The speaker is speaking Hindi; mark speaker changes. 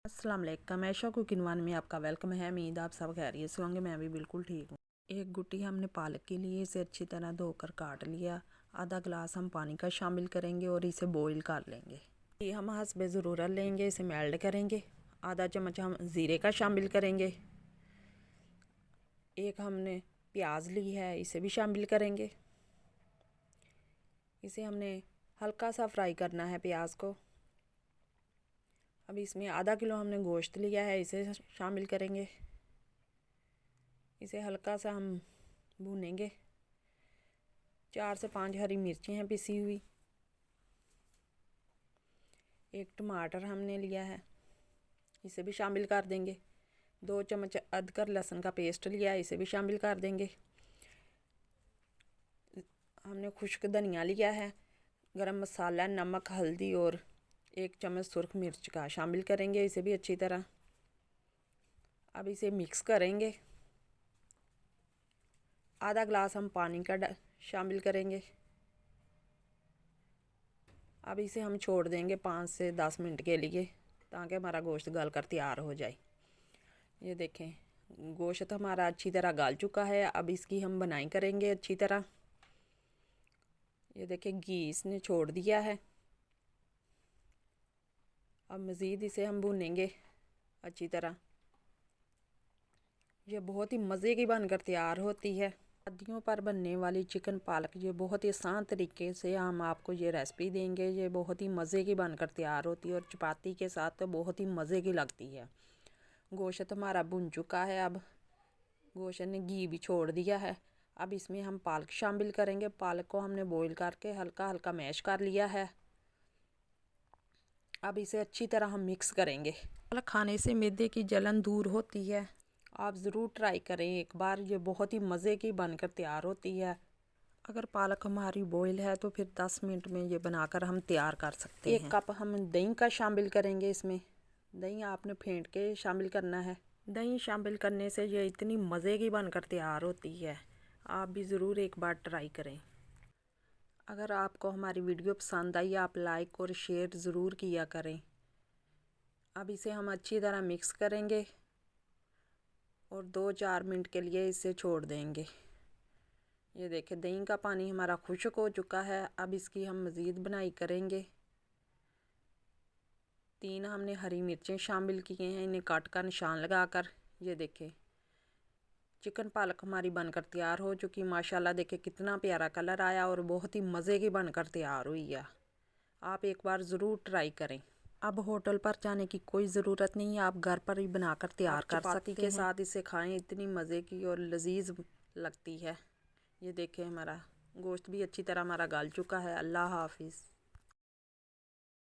Speaker 1: अस्सलाम वालेकुम। ऐशा कुकिंग वन में आपका वेलकम है। उम्मीद आप सब खैरियत से होंगे। मैं भी बिल्कुल ठीक हूँ। एक गुट्टी हमने पालक के लिए इसे अच्छी तरह धोकर काट लिया। आधा गिलास हम पानी का शामिल करेंगे और इसे बॉईल कर लेंगे। ये हम हस्बे ज़रूरत लेंगे, इसे मेल्ट करेंगे। आधा चम्मच हम ज़ीरे का शामिल करेंगे। एक हमने प्याज ली है, इसे भी शामिल करेंगे। इसे हमने हल्का सा फ्राई करना है प्याज को। अब इसमें आधा किलो हमने गोश्त लिया है, इसे शामिल करेंगे। इसे हल्का सा हम भूनेंगे। 4 से 5 हरी मिर्चें हैं पिसी हुई। एक टमाटर हमने लिया है, इसे भी शामिल कर देंगे। 2 चम्मच अदरक और लहसुन का पेस्ट लिया है, इसे भी शामिल कर देंगे। हमने खुश्क धनिया लिया है। गरम मसाला, नमक, हल्दी और 1 चम्मच सुरख मिर्च का शामिल करेंगे, इसे भी अच्छी तरह। अब इसे मिक्स करेंगे। आधा गिलास हम पानी का शामिल करेंगे। अब इसे हम छोड़ देंगे 5 से 10 मिनट के लिए, ताकि हमारा गोश्त गल कर तैयार हो जाए। ये देखें, गोश्त हमारा अच्छी तरह गल चुका है। अब इसकी हम बनाई करेंगे अच्छी तरह। ये देखें, घी इसने छोड़ दिया है। अब मज़ीद इसे हम भूनेंगे अच्छी तरह। ये बहुत ही मज़े की बनकर तैयार होती है। शादियों पर बनने वाली चिकन पालक, ये बहुत ही आसान तरीके से हम आपको ये रेसिपी देंगे। ये बहुत ही मज़े की बनकर तैयार होती है और चपाती के साथ तो बहुत ही मज़े की लगती है। गोश्त हमारा भुन चुका है। अब गोश्त ने घी भी छोड़ दिया है। अब इसमें हम पालक शामिल करेंगे। पालक को हमने बॉईल करके हल्का हल्का मैश कर लिया है। अब इसे अच्छी तरह हम मिक्स करेंगे। पालक खाने से मैदे की जलन दूर होती है। आप ज़रूर ट्राई करें एक बार, ये बहुत ही मज़े की बनकर तैयार होती है। अगर पालक हमारी बॉईल है तो फिर 10 मिनट में ये बनाकर हम तैयार कर सकते हैं। 1 कप हम दही का शामिल करेंगे। इसमें दही आपने फेंट के शामिल करना है। दही शामिल करने से ये इतनी मज़े की बनकर तैयार होती है। आप भी ज़रूर एक बार ट्राई करें। अगर आपको हमारी वीडियो पसंद आई, आप लाइक और शेयर ज़रूर किया करें। अब इसे हम अच्छी तरह मिक्स करेंगे और 2-4 मिनट के लिए इसे छोड़ देंगे। ये देखें, दही का पानी हमारा खुश्क हो चुका है। अब इसकी हम मज़ीद बनाई करेंगे। 3 हमने हरी मिर्चें शामिल किए हैं, इन्हें काट का निशान लगाकर। ये देखें, चिकन पालक हमारी बनकर तैयार हो चुकी। माशाल्लाह देखें कितना प्यारा कलर आया और बहुत ही मज़े की बनकर तैयार हुई है। आप एक बार ज़रूर ट्राई करें। अब होटल पर जाने की कोई ज़रूरत नहीं है, आप घर पर ही बनाकर तैयार कर सकते हैं। चपाती के साथ इसे खाएं, इतनी मज़े की और लजीज लगती है। ये देखें, हमारा गोश्त भी अच्छी तरह हमारा गल चुका है। अल्लाह हाफिज़।